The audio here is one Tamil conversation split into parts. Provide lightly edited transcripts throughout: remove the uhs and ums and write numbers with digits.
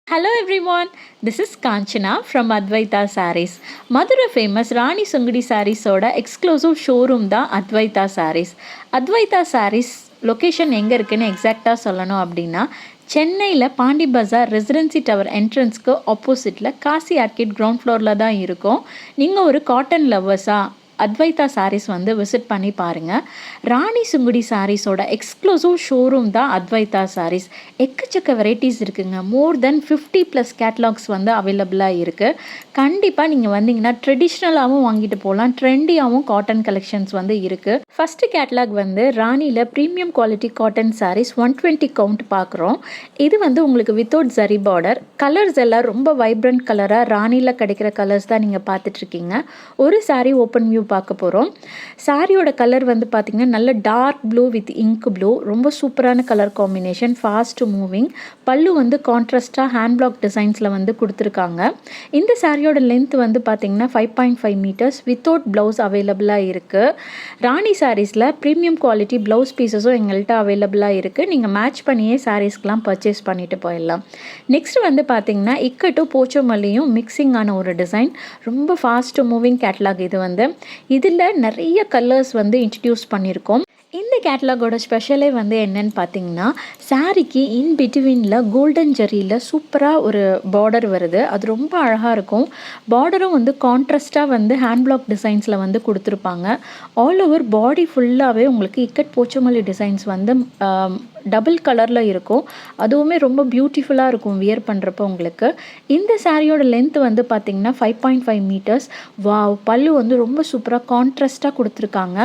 Hello everyone, this is Kanchana from Advaita Sarees. Madura famous Rani Sungudi Sarees oda exclusive showroom da Advaita Sarees. Advaita Sarees location எங்க இருக்குன்னு எக்ஸாக்டா சொல்லணும் அப்படின்னா சென்னையில் பாண்டி பஜார் ரெசிடென்சி டவர் என்ட்ரன்ஸ்க்கு ஆப்போசிட்டில் காசி ஆர்கிட் கிரவுண்ட் ஃப்ளோரில் தான் இருக்கும். நீங்கள் ஒரு காட்டன் லவ்வர்ஸா அத்வைதா சாரீஸ் வந்து விசிட் பண்ணி பாருங்கள். ராணி சுங்குடி சாரீஸோட எக்ஸ்க்ளூசிவ் ஷோரூம் தான் அத்வைதா சாரீஸ். எக்கச்சக்க வெரைட்டிஸ் இருக்குங்க. மோர் தென் 50+ கேட்லாக்ஸ் வந்து அவைலபிளாக இருக்குது. கண்டிப்பாக நீங்கள் வந்தீங்கன்னா ட்ரெடிஷ்னலாகவும் வாங்கிட்டு போகலாம், ட்ரெண்டியாகவும் காட்டன் கலெக்ஷன்ஸ் வந்து இருக்குது. ஃபஸ்ட்டு கேட்லாக் வந்து ராணியில் premium quality cotton saris 120 count பார்க்குறோம். இது வந்து உங்களுக்கு வித்தவுட் ஜரி பார்டர். கலர்ஸ் எல்லாம் ரொம்ப வைப்ரண்ட் கலராக ராணியில் கிடைக்கிற கலர்ஸ் தான் நீங்கள் பார்த்துட்ருக்கீங்க. ஒரு சாரீ ஓப்பன் வியூ பார்க்க போகிறோம். சாரியோட கலர் வந்து பார்த்திங்கன்னா நல்ல dark blue with ink blue, ரொம்ப சூப்பரான கலர் காம்பினேஷன், ஃபாஸ்ட் மூவிங். பல்லு வந்து கான்ட்ராஸ்டாக ஹேண்ட் பிளாக் டிசைன்ஸில் வந்து கொடுத்துருக்காங்க. இந்த சாரியோட லென்த் வந்து பார்த்திங்கன்னா 5.5 மீட்டர்ஸ் வித்தவுட் ப்ளவுஸ் அவைலபிளாக இருக்குது. ராணி சாரீஸில் ப்ரீமியம் குவாலிட்டி ப்ளவுஸ் பீசஸும் எங்கள்கிட்ட அவைலபிளாக இருக்குது. நீங்கள் மேட்ச் பண்ணியே சாரீஸ்க்கெலாம் பர்ச்சேஸ் பண்ணிட்டு போயிடலாம். நெக்ஸ்ட் வந்து பார்த்திங்கன்னா இக்கட்டும் போச்சமல்லியும் மிக்சிங்கான ஒரு டிசைன், ரொம்ப ஃபாஸ்ட் மூவிங் கேட்லாக். இது வந்து இதில் நிறைய கலர்ஸ் வந்து இன்ட்ரடியூஸ் பண்ணியிருக்கோம். இந்த கேட்லாகோட ஸ்பெஷலே வந்து என்னன்னு பார்த்தீங்கன்னா சாரிக்கு இன் பிட்வீனில் கோல்டன் ஜரியில் சூப்பராக ஒரு பார்டர் வருது. அது ரொம்ப அழகாக இருக்கும். பார்டரும் வந்து கான்ட்ராஸ்டாக வந்து ஹேண்ட் பிளாக் டிசைன்ஸில் வந்து கொடுத்துருப்பாங்க. ஆல் ஓவர் பாடி ஃபுல்லாகவே உங்களுக்கு இக்கட் போச்சமல்லி டிசைன்ஸ் வந்து டபுள் கலரில் இருக்கும். அதுவுமே ரொம்ப பியூட்டிஃபுல்லாக இருக்கும் வியர் பண்ணுறப்போ உங்களுக்கு. இந்த சாரியோட லென்த் வந்து பார்த்திங்கன்னா 5.5 மீட்டர்ஸ். வாவ், பல்லு வந்து ரொம்ப சூப்பராக கான்ட்ராஸ்டாக கொடுத்துருக்காங்க.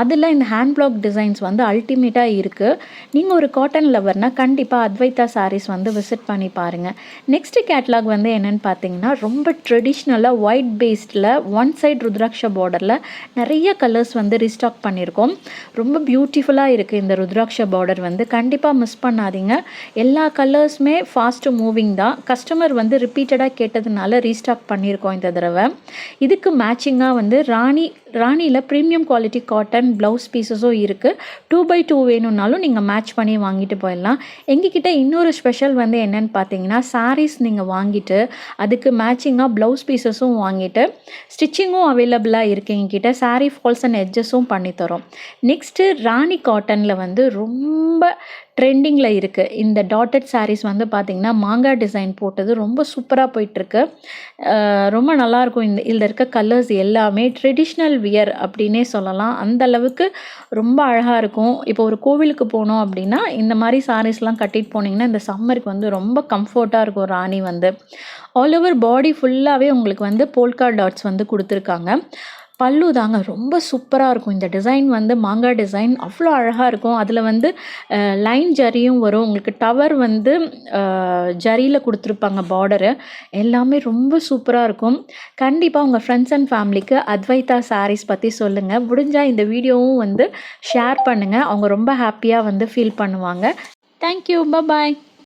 அதில் இந்த ஹேண்ட் பிளாக் டிசைன்ஸ் வந்து அல்டிமேட்டாக இருக்குது. நீங்கள் ஒரு காட்டன் லவர்னால் கண்டிப்பாக அத்வைதா சாரீஸ் வந்து விசிட் பண்ணி பாருங்கள். நெக்ஸ்ட் கேட்லாக் வந்து என்னென்னு பார்த்தீங்கன்னா ரொம்ப ட்ரெடிஷ்னலாக ஒயிட் பேஸ்டில் ஒன் சைட் ருத்ராட்ச பார்டரில் நிறைய கலர்ஸ் வந்து ரீஸ்டாக் பண்ணியிருக்கோம். ரொம்ப பியூட்டிஃபுல்லாக இருக்குது இந்த ருத்ராட்ச பார்டர் வந்து. கண்டிப்பாக மிஸ் பண்ணாதீங்க. எல்லா கலர்ஸுமே ஃபாஸ்ட்டு மூவிங் தான். கஸ்டமர் வந்து ரிப்பீட்டடாக கேட்டதுனால ரீஸ்டாக் பண்ணியிருக்கோம் இந்த தடவை. இதுக்கு மேட்சிங்காக வந்து ராணியில் ப்ரீமியம் குவாலிட்டி காட்டன் ப்ளவுஸ் பீசஸும் இருக்குது. 2x2 வேணும்னாலும் நீங்கள் மேட்ச் பண்ணி வாங்கிட்டு போயிடலாம். எங்ககிட்ட இன்னொரு ஸ்பெஷல் வந்து என்னென்னு பார்த்தீங்கன்னா சாரீஸ் நீங்கள் வாங்கிட்டு அதுக்கு மேட்சிங்காக ப்ளவுஸ் பீசஸும் வாங்கிட்டு ஸ்டிச்சிங்கும் அவைலபிளாக இருக்குது எங்ககிட்ட. சாரீ ஃபால்ஸ் அண்ட் எட்ஜஸும் பண்ணித்தரோம். நெக்ஸ்ட்டு ராணி காட்டனில் வந்து ரொம்ப ட்ரெண்டிங்கில் இருக்குது. இந்த டாட்டட் சாரீஸ் வந்து பார்த்திங்கன்னா மாங்காய் டிசைன் போட்டது ரொம்ப சூப்பராக போயிட்டுருக்கு. ரொம்ப நல்லாயிருக்கும். இதில் இருக்க கலர்ஸ் எல்லாமே ட்ரெடிஷ்னல் வியர் அப்படின்னே சொல்லலாம். அந்த அளவுக்கு ரொம்ப அழகாக இருக்கும். இப்போ ஒரு கோவிலுக்கு போனோம் அப்படின்னா இந்த மாதிரி சாரீஸ்லாம் கட்டிட்டு போனீங்கன்னா இந்த சம்மருக்கு வந்து ரொம்ப கம்ஃபர்ட்டாக இருக்கும். ராணி வந்து ஆல் ஓவர் பாடி ஃபுல்லாகவே உங்களுக்கு வந்து போல்கா டாட்ஸ் வந்து கொடுத்துருக்காங்க. பல்லு தாங்க ரொம்ப சூப்பராக இருக்கும். இந்த டிசைன் வந்து மாங்காய் டிசைன் அவ்வளோ அழகாக இருக்கும். அதில் வந்து லைன் ஜரியும் வரும். உங்களுக்கு டவர் வந்து ஜரியில் கொடுத்துருப்பாங்க பார்டரு. எல்லாமே ரொம்ப சூப்பராக இருக்கும். கண்டிப்பாக உங்கள் ஃப்ரெண்ட்ஸ் அண்ட் ஃபேமிலிக்கு அத்வைதா சாரீஸ் பற்றி சொல்லுங்கள். முடிஞ்சால் இந்த வீடியோவும் வந்து ஷேர் பண்ணுங்கள். அவங்க ரொம்ப ஹாப்பியாக வந்து ஃபீல் பண்ணுவாங்க. தேங்க்யூ, பாய்.